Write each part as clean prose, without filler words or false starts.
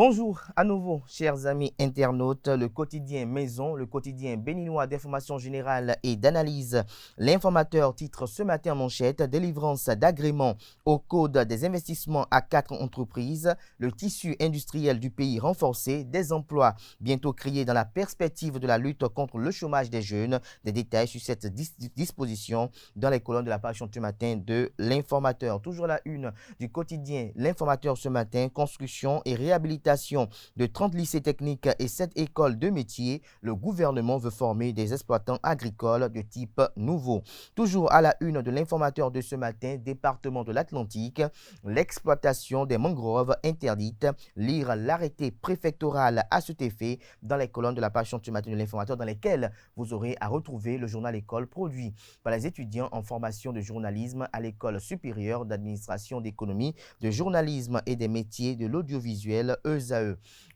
Bonjour à nouveau, chers amis internautes. Le quotidien Maison, le quotidien béninois d'information générale et d'analyse. L'informateur titre ce matin en manchette: délivrance d'agréments au code des investissements à 4 entreprises. Le tissu industriel du pays renforcé, des emplois bientôt créés dans la perspective de la lutte contre le chômage des jeunes. Des détails sur cette disposition dans les colonnes de la page ce matin de l'informateur. Toujours la une du quotidien L'informateur ce matin: construction et réhabilitation de 30 lycées techniques et 7 écoles de métiers. Le gouvernement veut former des exploitants agricoles de type nouveau. Toujours à la une de l'informateur de ce matin, département de l'Atlantique, l'exploitation des mangroves interdite. Lire l'arrêté préfectoral à cet effet dans les colonnes de la page ce matin de l'informateur, dans lesquelles vous aurez à retrouver le journal école produit par les étudiants en formation de journalisme à l'école supérieure d'administration d'économie, de journalisme et des métiers de l'audiovisuel ESAE.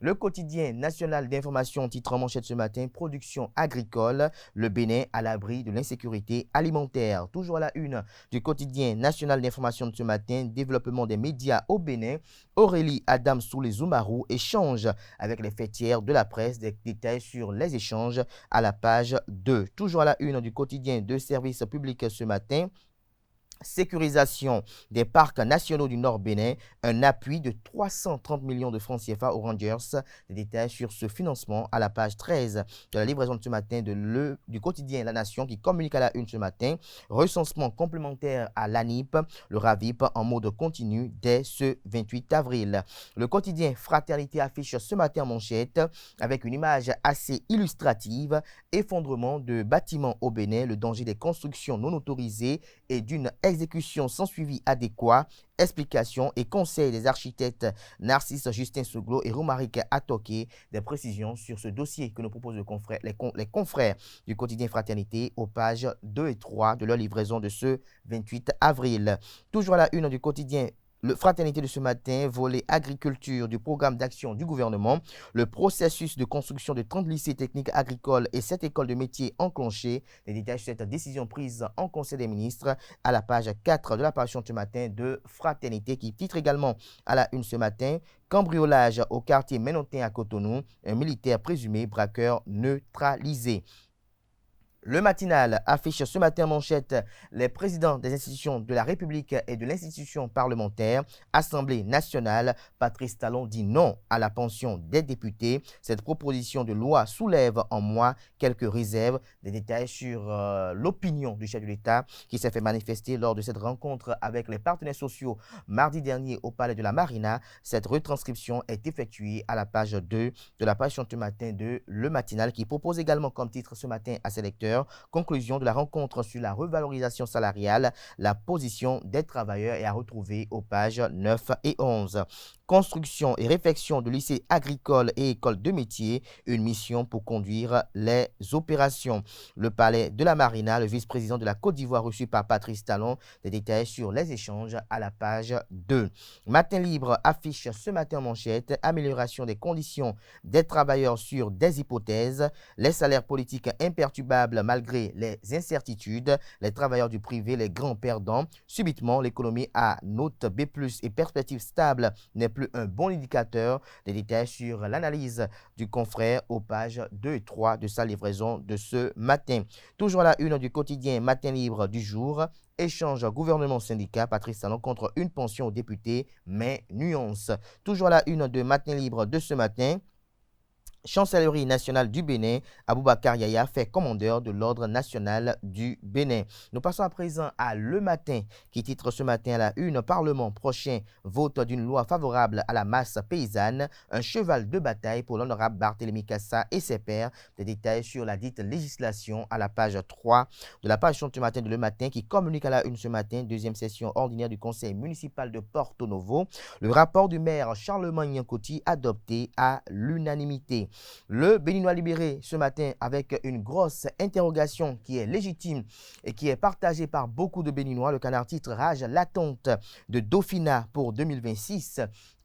Le quotidien national d'information titre en manchette ce matin: production agricole, le Bénin à l'abri de l'insécurité alimentaire. Toujours à la une du quotidien national d'information de ce matin: développement des médias au Bénin. Aurélie Adam Soulé Zoumarou échange avec les fêtières de la presse. Des détails sur les échanges à la page 2. Toujours à la une du quotidien de service public ce matin: sécurisation des parcs nationaux du Nord Bénin, un appui de 330 millions de francs CFA aux Rangers. Des détails sur ce financement à la page 13 de la livraison de ce matin du quotidien La Nation, qui communique à la une ce matin: recensement complémentaire à l'ANIP, le RAVIP en mode continu dès ce 28 avril. Le quotidien Fraternité affiche ce matin en manchette avec une image assez illustrative: effondrement de bâtiments au Bénin, le danger des constructions non autorisées et d'une exécution sans suivi adéquat. Explications et conseils des architectes Narcisse Justin Souglo et Romaric Atoké. Des précisions sur ce dossier que nous proposent les confrères du quotidien Fraternité aux pages 2 et 3 de leur livraison de ce 28 avril. Toujours à la une du quotidien Le Fraternité de ce matin, volet agriculture du programme d'action du gouvernement. Le processus de construction de 30 lycées techniques agricoles et 7 écoles de métiers enclenchées. Les détails sur cette décision prise en Conseil des ministres à la page 4 de la parution ce matin de Fraternité, qui titre également à la une ce matin: cambriolage au quartier Ménotin à Cotonou, un militaire présumé braqueur neutralisé. Le matinal affiche ce matin en manchette: les présidents des institutions de la République et de l'institution parlementaire. Assemblée nationale, Patrice Talon dit non à la pension des députés. Cette proposition de loi soulève en moi quelques réserves. Des détails sur l'opinion du chef de l'État qui s'est fait manifester lors de cette rencontre avec les partenaires sociaux mardi dernier au Palais de la Marina. Cette retranscription est effectuée à la page 2 de la page ce matin de Le Matinal, qui propose également comme titre ce matin à ses lecteurs: conclusion de la rencontre sur la revalorisation salariale, la position des travailleurs, est à retrouver aux pages 9 et 11. Construction et réfection de lycées agricoles et écoles de métiers, une mission pour conduire les opérations. Le Palais de la Marina, le vice-président de la Côte d'Ivoire reçu par Patrice Talon. Des détails sur les échanges à la page 2. Matin Libre affiche ce matin en manchette: amélioration des conditions des travailleurs sur des hypothèses, les salaires politiques imperturbables malgré les incertitudes, les travailleurs du privé les grands perdants. Subitement, l'économie à note B+ et perspective stable n'est plus un bon indicateur. Des détails sur l'analyse du confrère aux pages 2 et 3 de sa livraison de ce matin. Toujours à la une du quotidien Matin Libre du jour: échange gouvernement-syndicat, Patrice Talon contre une pension aux députés, mais nuance. Toujours à la une de Matin Libre de ce matin: Chancellerie nationale du Bénin, Aboubacar Yaya fait commandeur de l'ordre national du Bénin. Nous passons à présent à Le Matin, qui titre ce matin à la une: Parlement prochain, vote d'une loi favorable à la masse paysanne, un cheval de bataille pour l'honorable Barthélémy Cassa et ses pairs. Des détails sur la dite législation à la page 3 de la page ce matin de Le Matin, qui communique à la une ce matin: deuxième session ordinaire du conseil municipal de Porto Novo. Le rapport du maire Charlemagne Nyankoti adopté à l'unanimité. Le Béninois libéré ce matin avec une grosse interrogation qui est légitime et qui est partagée par beaucoup de Béninois. Le Canard titre: rage l'attente de Dauphina pour 2026.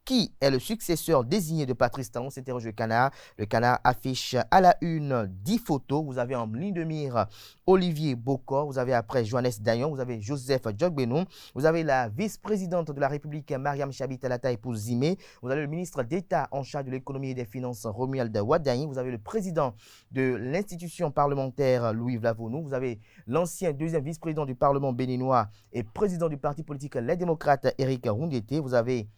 Qui est le successeur désigné de Patrice Talon? S'interroge le Canard. Le Canard affiche à la une 10 photos. Vous avez en ligne de mire Olivier Bocor. Vous avez après Johannes Dayon. Vous avez Joseph Djogbenou. Vous avez la vice-présidente de la République, Mariam Chabi Talata, épouse Zimé. Vous avez le ministre d'État en charge de l'économie et des finances, Romuald Wadaï. Vous avez le président de l'institution parlementaire, Louis Vlavonou. Vous avez l'ancien deuxième vice-président du Parlement béninois et président du parti politique Les Démocrates, Éric Roundété. Vous avez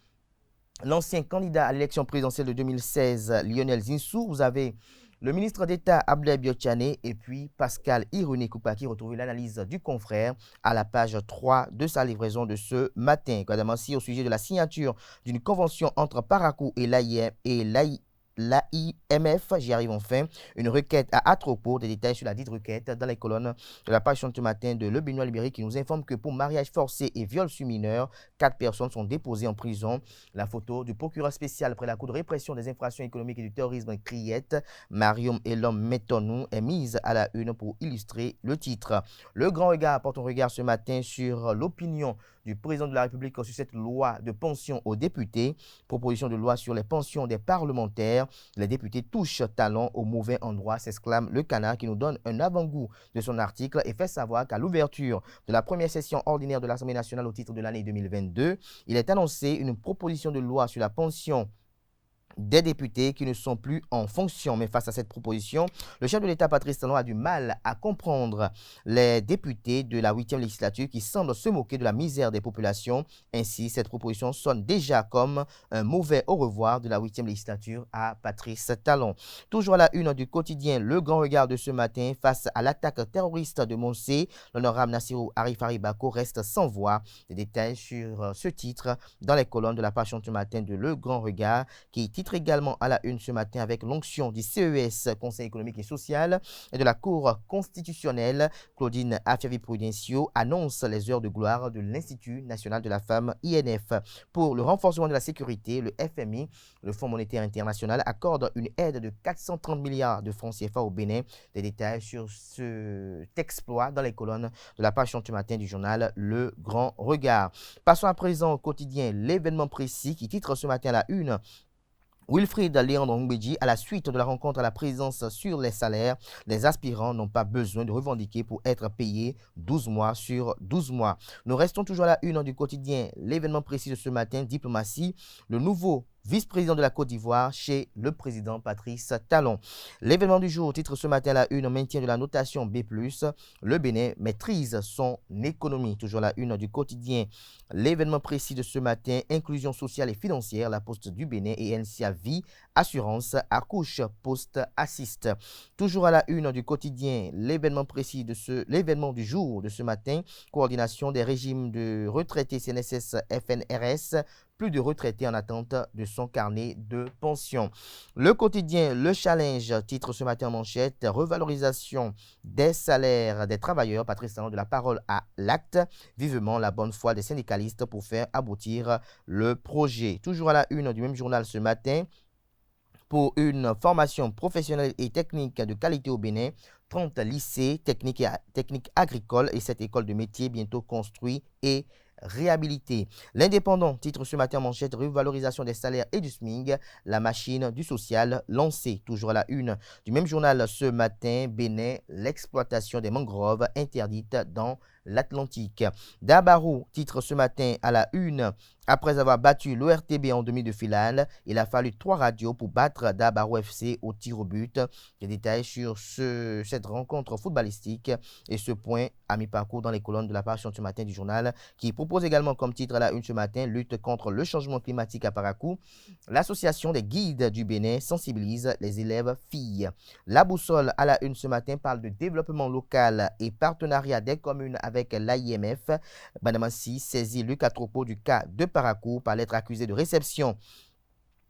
l'ancien candidat à l'élection présidentielle de 2016, Lionel Zinsou. Vous avez le ministre d'État, Abdel Biotchane, et puis Pascal Ironé Koupaki. Retrouvez l'analyse du confrère à la page 3 de sa livraison de ce matin. Aussi au sujet de la signature d'une convention entre Parakou et l'AIMF, j'y arrive enfin, une requête à Atropo, des détails sur la dite requête dans les colonnes de la page ce matin de Le Béninois Libéré qui nous informe que pour mariage forcé et viol sur mineur, 4 personnes sont déposées en prison. La photo du procureur spécial près la Cour de répression des infractions économiques et du terrorisme Criette, Mariam Elom Metonou, est mise à la une pour illustrer le titre. Le Grand Regard porte un regard ce matin sur l'opinion du président de la République sur cette loi de pension aux députés, proposition de loi sur les pensions des parlementaires. Les députés touchent talon au mauvais endroit, s'exclame le Canard qui nous donne un avant-goût de son article et fait savoir qu'à l'ouverture de la première session ordinaire de l'Assemblée nationale au titre de l'année 2022, il est annoncé une proposition de loi sur la pension des députés qui ne sont plus en fonction. Mais face à cette proposition, le chef de l'État, Patrice Talon, a du mal à comprendre les députés de la 8e législature qui semblent se moquer de la misère des populations. Ainsi, cette proposition sonne déjà comme un mauvais au revoir de la 8e législature à Patrice Talon. Toujours à la une du quotidien, le Grand Regard de ce matin, face à l'attaque terroriste de Monsé, l'honorable Nassirou Arifari Bako reste sans voix. Des détails sur ce titre dans les colonnes de la page ce matin de Le Grand Regard qui titre également à la une ce matin avec l'onction du CES, Conseil économique et social, et de la Cour constitutionnelle. Claudine Afiavi-Prudencio annonce les heures de gloire de l'Institut national de la femme, INF. Pour le renforcement de la sécurité, le FMI, le Fonds monétaire international, accorde une aide de 430 milliards de francs CFA au Bénin. Des détails sur cet exploit dans les colonnes de la page ce matin du journal Le Grand Regard. Passons à présent au quotidien L'événement précis qui titre ce matin à la une Wilfried Léandre Ngbeji, à la suite de la rencontre à la présidence sur les salaires, les aspirants n'ont pas besoin de revendiquer pour être payés 12 mois sur 12 mois. Nous restons toujours à la une du quotidien. L'événement précis de ce matin, diplomatie, le nouveau vice-président de la Côte d'Ivoire chez le président Patrice Talon. L'événement du jour titre ce matin à la une, maintien de la notation B+. Le Bénin maîtrise son économie. Toujours à la une du quotidien. L'événement précis de ce matin, inclusion sociale et financière, la Poste du Bénin et NCA Vie, assurance, accouche, Poste assiste. Toujours à la une du quotidien, l'événement précis de l'événement du jour de ce matin, coordination des régimes de retraités CNSS FNRS, plus de retraités en attente de son carnet de pension. Le quotidien Le Challenge titre ce matin en manchette revalorisation des salaires des travailleurs. Patrice Talon de la parole à l'acte. Vivement la bonne foi des syndicalistes pour faire aboutir le projet. Toujours à la une du même journal ce matin. Pour une formation professionnelle et technique de qualité au Bénin, 30 lycées techniques agricoles et cette école de métier bientôt construite et réhabilité. L'Indépendant titre ce matin en manchette revalorisation des salaires et du SMIC, la machine du social lancée. Toujours à la une du même journal ce matin, Bénin, l'exploitation des mangroves interdite dans l'Atlantique. Dabarou titre ce matin à la une. Après avoir battu l'ORTB en demi de finale, il a fallu 3 radios pour battre Dabarou FC au tir au but. Des détails sur cette rencontre footballistique et ce point à mi-parcours dans les colonnes de la page ce matin du journal qui propose également comme titre à la une ce matin lutte contre le changement climatique à Parakou. L'association des guides du Bénin sensibilise les élèves filles. La boussole à la une ce matin parle de développement local et partenariat des communes avec l'AIMF. Banamansi saisit Luc Atropo du cas de Parakou par lettre accusée de réception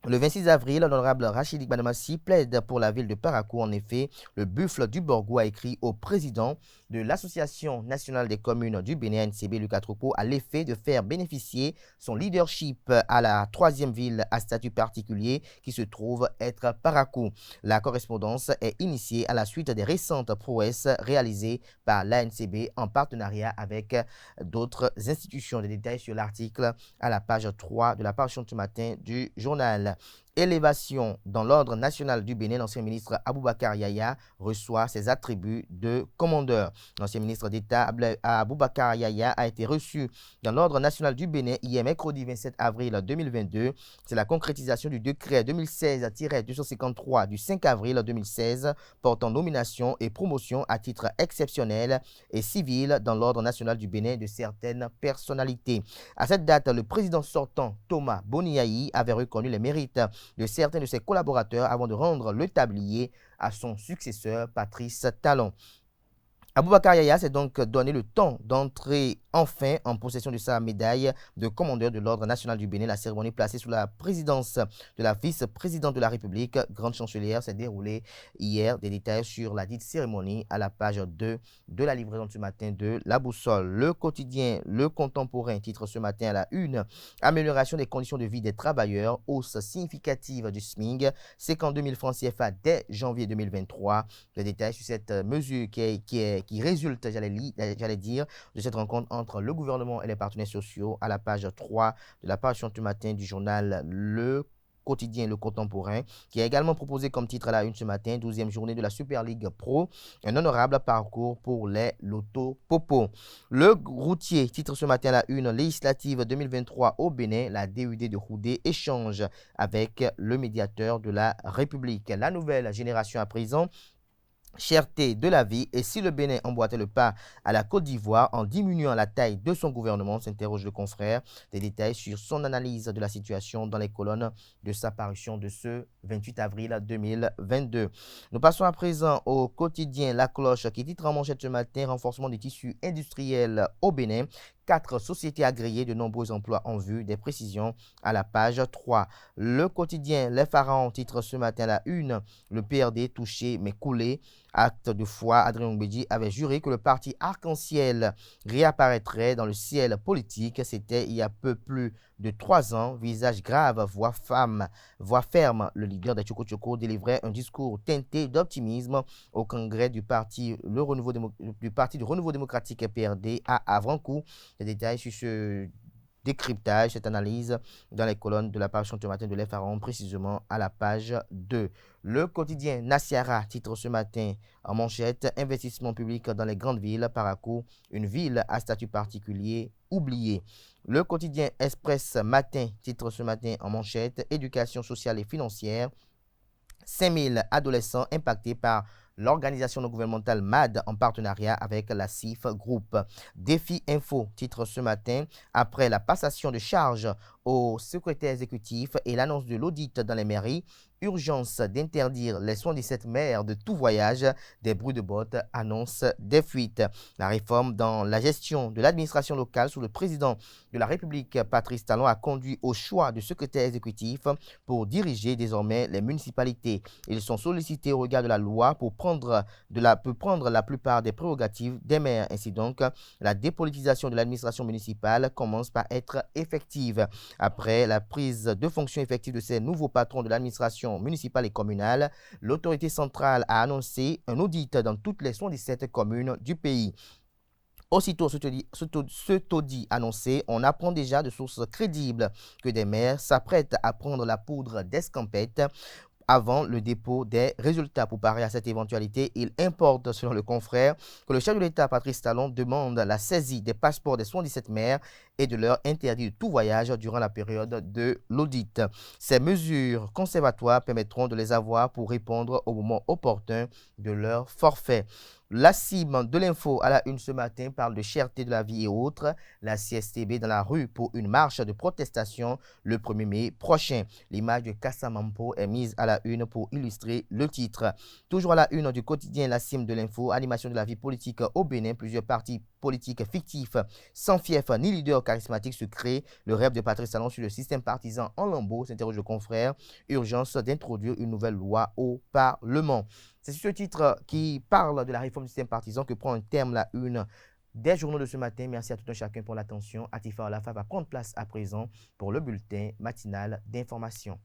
Le 26 avril, l'honorable Rachidi Banamassi plaide pour la ville de Parakou. En effet, le buffle du Borgou a écrit au président de l'Association nationale des communes du Bénin, NCB, Lucas Tropo, à l'effet de faire bénéficier son leadership à la troisième ville à statut particulier qui se trouve être Parakou. La correspondance est initiée à la suite des récentes prouesses réalisées par l'ANCB en partenariat avec d'autres institutions. Des détails sur l'article à la page 3 de la parution de ce matin du journal. Élévation dans l'ordre national du Bénin, l'ancien ministre Aboubakar Yaya reçoit ses attributs de commandeur. L'ancien ministre d'État Aboubakar Yaya a été reçu dans l'ordre national du Bénin hier mercredi 27 avril 2022. C'est la concrétisation du décret 2016-253 du 5 avril 2016 portant nomination et promotion à titre exceptionnel et civil dans l'ordre national du Bénin de certaines personnalités. À cette date, le président sortant Thomas Boniaï avait reconnu les mérites de certains de ses collaborateurs avant de rendre le tablier à son successeur Patrice Talon. Aboubakar Yaya s'est donc donné le temps d'entrer enfin en possession de sa médaille de commandeur de l'Ordre national du Bénin. La cérémonie placée sous la présidence de la vice-présidente de la République, grande chancelière, s'est déroulée hier. Des détails sur la dite cérémonie à la page 2 de la livraison de ce matin de La Boussole. Le quotidien Le Contemporain titre ce matin à la une: amélioration des conditions de vie des travailleurs, hausse significative du SMIC, 52 000 francs CFA dès janvier 2023. Les détails sur cette mesure qui résulte, j'allais dire, de cette rencontre entre le gouvernement et les partenaires sociaux à la page 3 de la parution du matin du journal Le Quotidien Le Contemporain, qui a également proposé comme titre à la une ce matin: 12e journée de la Super League Pro, un honorable parcours pour les Loto Popo. Le Routier titre ce matin à la une: législative 2023 au Bénin, la DUD de Houdé échange avec le médiateur de la République. La nouvelle génération à présent: cherté de la vie, et si le Bénin emboîtait le pas à la Côte d'Ivoire en diminuant la taille de son gouvernement, s'interroge le confrère. Des détails sur son analyse de la situation dans les colonnes de sa parution de ce 28 avril 2022. Nous passons à présent au quotidien La Cloche qui titre en manchette ce matin: renforcement des tissus industriels au Bénin. 4 sociétés agréées, de nombreux emplois en vue. Des précisions à la page 3. Le quotidien Les Pharaons titre ce matin à la une: le PRD touché mais coulé. Acte de foi, Adrien Ombédi avait juré que le parti Arc-en-Ciel réapparaîtrait dans le ciel politique. C'était il y a peu plus de 3 ans. Visage grave, voix ferme, le leader des Tchoko Tchoko délivrait un discours teinté d'optimisme au congrès du parti du Renouveau démocratique PRD à Avrancourt. Les détails sur ce décryptage, cette analyse dans les colonnes de la parution ce matin de Les Pharaons, précisément à la page 2. Le quotidien Nasiara titre ce matin en manchette: investissement public dans les grandes villes, Parakou, une ville à statut particulier oubliée. Le quotidien Express Matin titre ce matin en manchette: éducation sociale et financière, 5000 adolescents impactés par l'organisation non gouvernementale MAD en partenariat avec la CIF Group. Défi Info titre ce matin: après la passation de charges au secrétaire exécutif et l'annonce de l'audit dans les mairies, urgence d'interdire les 77 maires de tout voyage. Des bruits de bottes annoncent des fuites. La réforme dans la gestion de l'administration locale sous le président de la République, Patrice Talon, a conduit au choix du secrétaire exécutif pour diriger désormais les municipalités. Ils sont sollicités au regard de la loi pour prendre la plupart des prérogatives des maires. Ainsi donc, la dépolitisation de l'administration municipale commence par être effective. Après la prise de fonction effective de ces nouveaux patrons de l'administration municipale et communale, l'autorité centrale a annoncé un audit dans toutes les 77 communes du pays. Aussitôt ce taudis annoncé, on apprend déjà de sources crédibles que des maires s'apprêtent à prendre la poudre d'escampette avant le dépôt des résultats. Pour parer à cette éventualité, il importe, selon le confrère, que le chef de l'État, Patrice Talon, demande la saisie des passeports des 77 maires et de leur interdit de tout voyage durant la période de l'audit. Ces mesures conservatoires permettront de les avoir pour répondre au moment opportun de leur forfait. La cime de l'info à la une ce matin parle de cherté de la vie et autres. La CSTB dans la rue pour une marche de protestation le 1er mai prochain. L'image de Kassamampo est mise à la une pour illustrer le titre. Toujours à la une du quotidien La Cime de l'info, animation de la vie politique au Bénin, plusieurs partis politiques fictifs sans fief ni leader charismatique se créent. Le rêve de Patrice Talon sur le système partisan en lambeaux, s'interroge le confrère. Urgence d'introduire une nouvelle loi au Parlement. C'est sur ce titre qui parle de la réforme du système partisan que prend un terme la une des journaux de ce matin. Merci à tout un chacun pour l'attention. Atifa Olafa va prendre place à présent pour le bulletin matinal d'information.